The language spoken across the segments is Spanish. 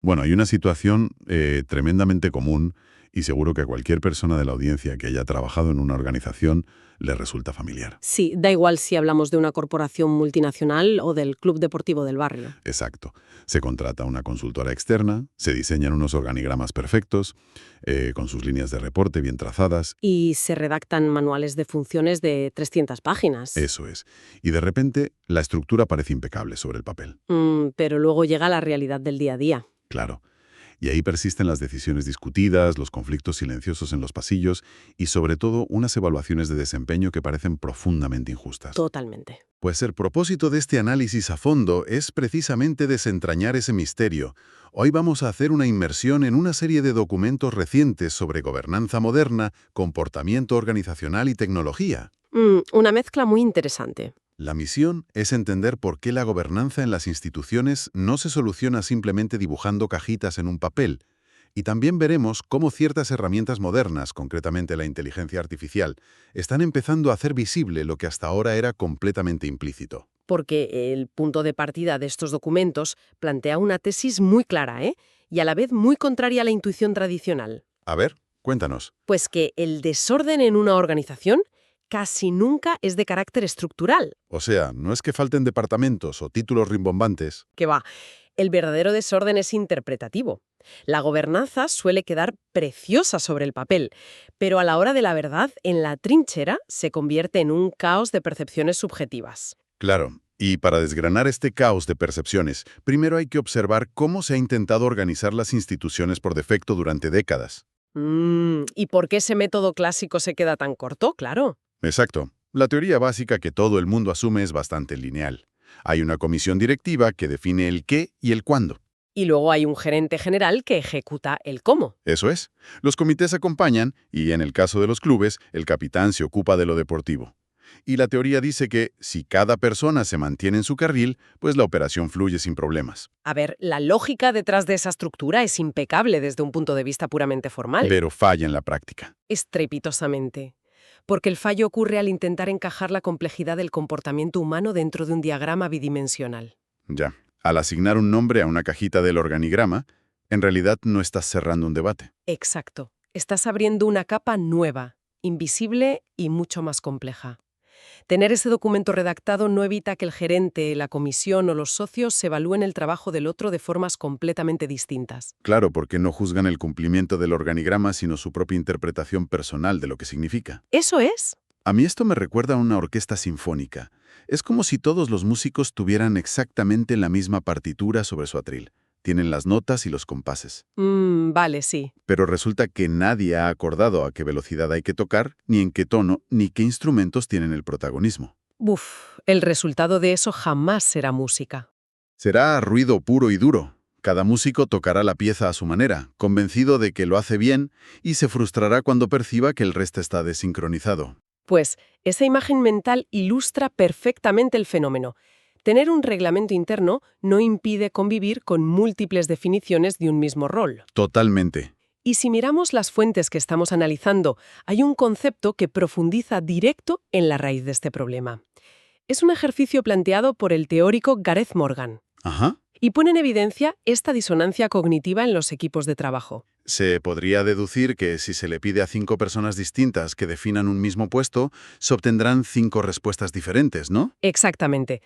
Bueno, hay una situación tremendamente común y seguro que a cualquier persona de la audiencia que haya trabajado en una organización le resulta familiar. Sí, da igual si hablamos de una corporación multinacional o del club deportivo del barrio. Exacto. Se contrata una consultora externa, se diseñan unos organigramas perfectos, con sus líneas de reporte bien trazadas. Y se redactan manuales de funciones de 300 páginas. Eso es. Y de repente la estructura parece impecable sobre el papel. Pero luego llega la realidad del día a día. Claro. Y ahí persisten las decisiones discutidas, los conflictos silenciosos en los pasillos y sobre todo unas evaluaciones de desempeño que parecen profundamente injustas. Totalmente. Pues el propósito de este análisis a fondo es precisamente desentrañar ese misterio. Hoy vamos a hacer una inmersión en una serie de documentos recientes sobre gobernanza moderna, comportamiento organizacional y tecnología. Una mezcla muy interesante. La misión es entender por qué la gobernanza en las instituciones no se soluciona simplemente dibujando cajitas en un papel. Y también veremos cómo ciertas herramientas modernas, concretamente la inteligencia artificial, están empezando a hacer visible lo que hasta ahora era completamente implícito. Porque el punto de partida de estos documentos plantea una tesis muy clara, ¿eh? Y a la vez muy contraria a la intuición tradicional. A ver, cuéntanos. Pues que el desorden en una organización casi nunca es de carácter estructural. O sea, no es que falten departamentos o títulos rimbombantes. Que va, el verdadero desorden es interpretativo. La gobernanza suele quedar preciosa sobre el papel, pero a la hora de la verdad, en la trinchera, se convierte en un caos de percepciones subjetivas. Claro. Y para desgranar este caos de percepciones, primero hay que observar cómo se ha intentado organizar las instituciones por defecto durante décadas. ¿Y por qué ese método clásico se queda tan corto? Claro. Exacto. La teoría básica que todo el mundo asume es bastante lineal. Hay una comisión directiva que define el qué y el cuándo. Y luego hay un gerente general que ejecuta el cómo. Eso es. Los comités acompañan y, en el caso de los clubes, el capitán se ocupa de lo deportivo. Y la teoría dice que, si cada persona se mantiene en su carril, pues la operación fluye sin problemas. A ver, la lógica detrás de esa estructura es impecable desde un punto de vista puramente formal. Pero falla en la práctica. Estrepitosamente. Porque el fallo ocurre al intentar encajar la complejidad del comportamiento humano dentro de un diagrama bidimensional. Ya. Al asignar un nombre a una cajita del organigrama, en realidad no estás cerrando un debate. Exacto. Estás abriendo una capa nueva, invisible y mucho más compleja. Tener ese documento redactado no evita que el gerente, la comisión o los socios evalúen el trabajo del otro de formas completamente distintas. Claro, porque no juzgan el cumplimiento del organigrama, sino su propia interpretación personal de lo que significa. ¿Eso es? A mí esto me recuerda a una orquesta sinfónica. Es como si todos los músicos tuvieran exactamente la misma partitura sobre su atril. Tienen las notas y los compases. Vale, sí. Pero resulta que nadie ha acordado a qué velocidad hay que tocar, ni en qué tono, ni qué instrumentos tienen el protagonismo. El resultado de eso jamás será música. Será ruido puro y duro. Cada músico tocará la pieza a su manera, convencido de que lo hace bien, y se frustrará cuando perciba que el resto está desincronizado. Pues esa imagen mental ilustra perfectamente el fenómeno. Tener un reglamento interno no impide convivir con múltiples definiciones de un mismo rol. Totalmente. Y si miramos las fuentes que estamos analizando, hay un concepto que profundiza directo en la raíz de este problema. Es un ejercicio planteado por el teórico Gareth Morgan Ajá. y pone en evidencia esta disonancia cognitiva en los equipos de trabajo. Se podría deducir que si se le pide a 5 personas distintas que definan un mismo puesto, se obtendrán 5 respuestas diferentes, ¿no? Exactamente.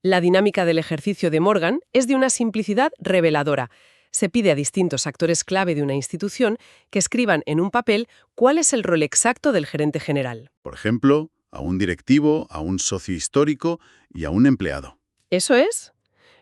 La dinámica del ejercicio de Morgan es de una simplicidad reveladora. Se pide a distintos actores clave de una institución que escriban en un papel cuál es el rol exacto del gerente general. Por ejemplo, a un directivo, a un socio histórico y a un empleado. ¿Eso es?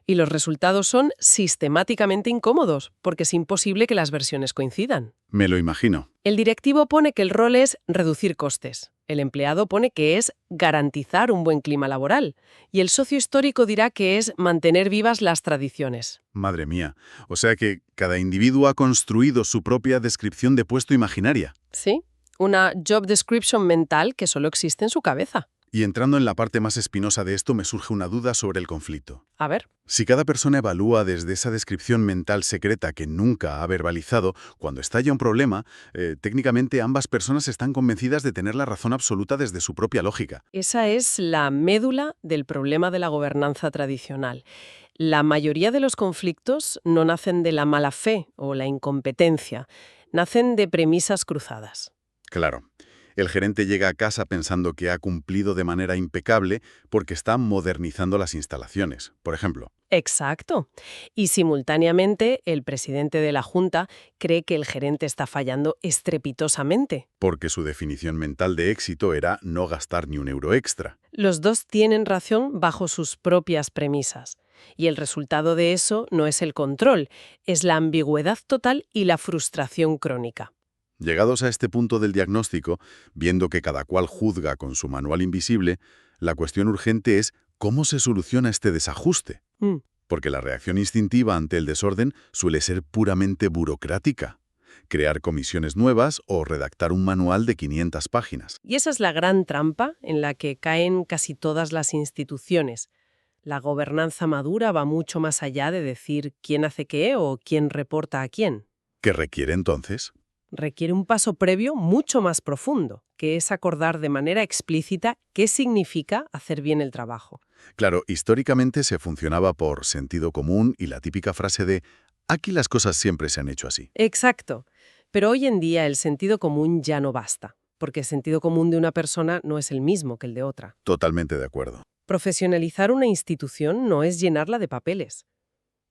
Y los resultados son sistemáticamente incómodos, porque es imposible que las versiones coincidan. Me lo imagino. El directivo pone que el rol es reducir costes. El empleado pone que es garantizar un buen clima laboral. Y el socio histórico dirá que es mantener vivas las tradiciones. Madre mía. O sea que cada individuo ha construido su propia descripción de puesto imaginaria. ¿Sí? Una job description mental que solo existe en su cabeza. Y entrando en la parte más espinosa de esto me surge una duda sobre el conflicto. A ver. Si cada persona evalúa desde esa descripción mental secreta que nunca ha verbalizado, cuando estalla un problema, técnicamente ambas personas están convencidas de tener la razón absoluta desde su propia lógica. Esa es la médula del problema de la gobernanza tradicional. La mayoría de los conflictos no nacen de la mala fe o la incompetencia, nacen de premisas cruzadas. Claro. El gerente llega a casa pensando que ha cumplido de manera impecable porque está modernizando las instalaciones, por ejemplo. Exacto. Y simultáneamente, el presidente de la Junta cree que el gerente está fallando estrepitosamente. Porque su definición mental de éxito era no gastar ni un euro extra. Los dos tienen razón bajo sus propias premisas. Y el resultado de eso no es el control, es la ambigüedad total y la frustración crónica. Llegados a este punto del diagnóstico, viendo que cada cual juzga con su manual invisible, la cuestión urgente es cómo se soluciona este desajuste. Mm. Porque la reacción instintiva ante el desorden suele ser puramente burocrática. Crear comisiones nuevas o redactar un manual de 500 páginas. Y esa es la gran trampa en la que caen casi todas las instituciones. La gobernanza madura va mucho más allá de decir quién hace qué o quién reporta a quién. ¿Qué requiere entonces? Requiere un paso previo mucho más profundo, que es acordar de manera explícita qué significa hacer bien el trabajo. Claro, históricamente se funcionaba por sentido común y la típica frase de «aquí las cosas siempre se han hecho así». Exacto. Pero hoy en día el sentido común ya no basta, porque el sentido común de una persona no es el mismo que el de otra. Totalmente de acuerdo. Profesionalizar una institución no es llenarla de papeles.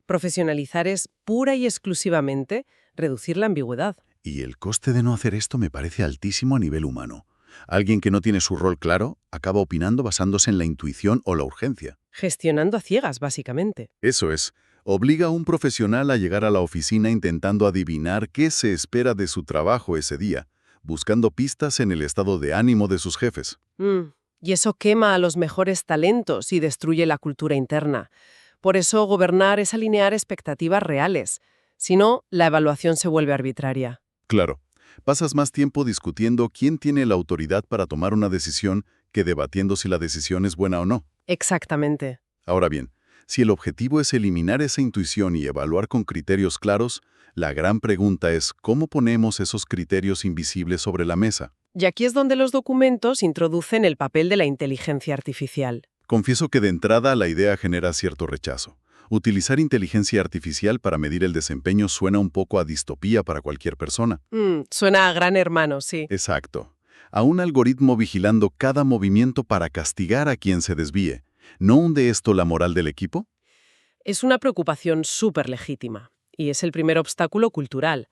Profesionalizar es pura y exclusivamente reducir la ambigüedad. Y el coste de no hacer esto me parece altísimo a nivel humano. Alguien que no tiene su rol claro acaba opinando basándose en la intuición o la urgencia. Gestionando a ciegas, básicamente. Eso es, obliga a un profesional a llegar a la oficina intentando adivinar qué se espera de su trabajo ese día, buscando pistas en el estado de ánimo de sus jefes. Y eso quema a los mejores talentos y destruye la cultura interna. Por eso gobernar es alinear expectativas reales. Si no, la evaluación se vuelve arbitraria. Claro, pasas más tiempo discutiendo quién tiene la autoridad para tomar una decisión que debatiendo si la decisión es buena o no. Exactamente. Ahora bien, si el objetivo es eliminar esa intuición y evaluar con criterios claros, la gran pregunta es ¿cómo ponemos esos criterios invisibles sobre la mesa? Y aquí es donde los documentos introducen el papel de la inteligencia artificial. Confieso que de entrada la idea genera cierto rechazo. Utilizar inteligencia artificial para medir el desempeño suena un poco a distopía para cualquier persona. Suena a Gran Hermano, sí. Exacto. A un algoritmo vigilando cada movimiento para castigar a quien se desvíe. ¿No hunde esto la moral del equipo? Es una preocupación súper legítima. Y es el primer obstáculo cultural.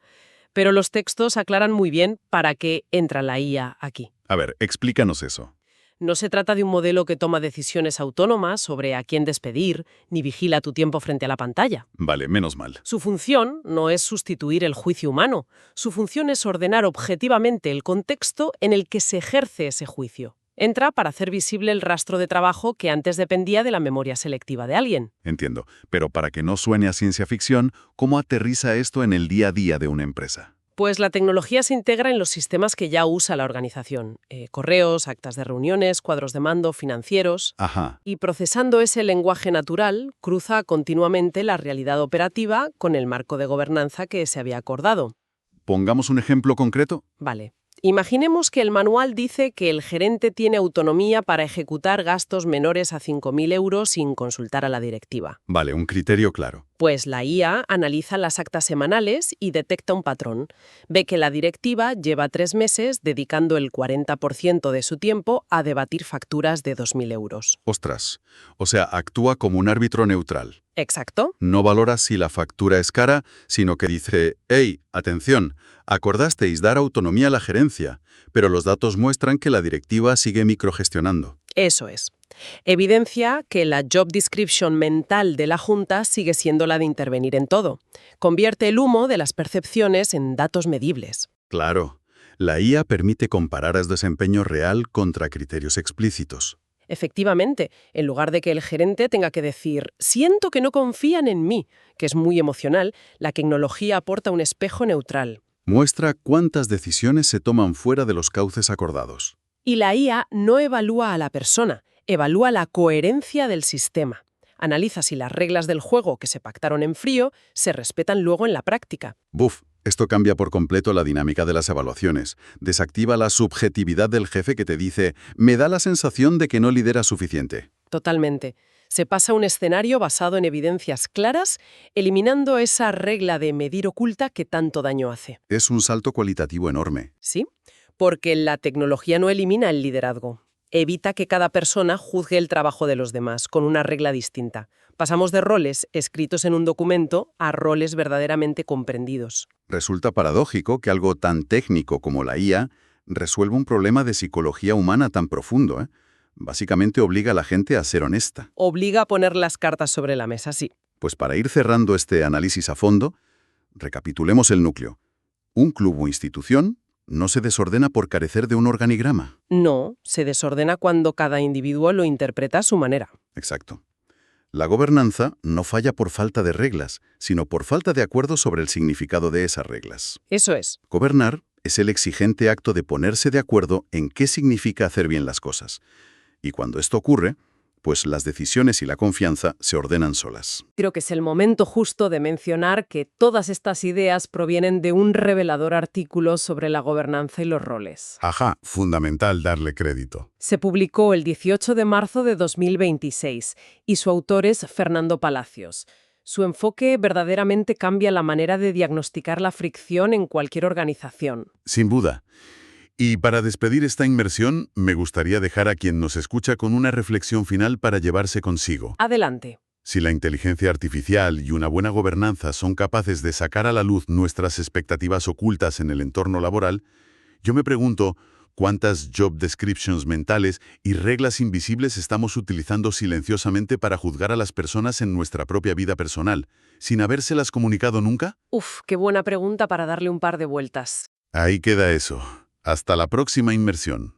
Pero los textos aclaran muy bien para qué entra la IA aquí. A ver, explícanos eso. No se trata de un modelo que toma decisiones autónomas sobre a quién despedir, ni vigila tu tiempo frente a la pantalla. Vale, menos mal. Su función no es sustituir el juicio humano. Su función es ordenar objetivamente el contexto en el que se ejerce ese juicio. Entra para hacer visible el rastro de trabajo que antes dependía de la memoria selectiva de alguien. Entiendo, pero para que no suene a ciencia ficción, ¿cómo aterriza esto en el día a día de una empresa? Pues la tecnología se integra en los sistemas que ya usa la organización. Correos, actas de reuniones, cuadros de mando, financieros. Ajá. Y procesando ese lenguaje natural, cruza continuamente la realidad operativa con el marco de gobernanza que se había acordado. ¿Pongamos un ejemplo concreto? Vale. Imaginemos que el manual dice que el gerente tiene autonomía para ejecutar gastos menores a 5.000 euros sin consultar a la directiva. Vale, un criterio claro. Pues la IA analiza las actas semanales y detecta un patrón. Ve que la directiva lleva 3 meses dedicando el 40% de su tiempo a debatir facturas de 2.000 euros. Ostras, o sea, actúa como un árbitro neutral. Exacto. No valora si la factura es cara, sino que dice, «Hey, atención, acordasteis dar autonomía a la gerencia», pero los datos muestran que la directiva sigue microgestionando. Eso es. Evidencia que la job description mental de la Junta sigue siendo la de intervenir en todo. Convierte el humo de las percepciones en datos medibles. Claro, la IA permite comparar el desempeño real contra criterios explícitos. Efectivamente, en lugar de que el gerente tenga que decir «siento que no confían en mí», que es muy emocional, la tecnología aporta un espejo neutral. Muestra cuántas decisiones se toman fuera de los cauces acordados. Y la IA no evalúa a la persona, evalúa la coherencia del sistema. Analiza si las reglas del juego que se pactaron en frío se respetan luego en la práctica. Buf, esto cambia por completo la dinámica de las evaluaciones. Desactiva la subjetividad del jefe que te dice «me da la sensación de que no lidera suficiente». Totalmente. Se pasa a un escenario basado en evidencias claras, eliminando esa regla de medir oculta que tanto daño hace. Es un salto cualitativo enorme. ¿Sí? Porque la tecnología no elimina el liderazgo. Evita que cada persona juzgue el trabajo de los demás con una regla distinta. Pasamos de roles escritos en un documento a roles verdaderamente comprendidos. Resulta paradójico que algo tan técnico como la IA resuelva un problema de psicología humana tan profundo, ¿eh? Básicamente obliga a la gente a ser honesta. Obliga a poner las cartas sobre la mesa, sí. Pues para ir cerrando este análisis a fondo, recapitulemos el núcleo. Un club o institución no se desordena por carecer de un organigrama. No, se desordena cuando cada individuo lo interpreta a su manera. Exacto. La gobernanza no falla por falta de reglas, sino por falta de acuerdo sobre el significado de esas reglas. Eso es. Gobernar es el exigente acto de ponerse de acuerdo en qué significa hacer bien las cosas. Y cuando esto ocurre, pues las decisiones y la confianza se ordenan solas. Creo que es el momento justo de mencionar que todas estas ideas provienen de un revelador artículo sobre la gobernanza y los roles. Ajá, fundamental darle crédito. Se publicó el 18 de marzo de 2026 y su autor es Fernando Palacios. Su enfoque verdaderamente cambia la manera de diagnosticar la fricción en cualquier organización. Sin duda. Y para despedir esta inmersión, me gustaría dejar a quien nos escucha con una reflexión final para llevarse consigo. Adelante. Si la inteligencia artificial y una buena gobernanza son capaces de sacar a la luz nuestras expectativas ocultas en el entorno laboral, yo me pregunto, ¿cuántas job descriptions mentales y reglas invisibles estamos utilizando silenciosamente para juzgar a las personas en nuestra propia vida personal, sin habérselas comunicado nunca? Uf, qué buena pregunta para darle un par de vueltas. Ahí queda eso. Hasta la próxima inmersión.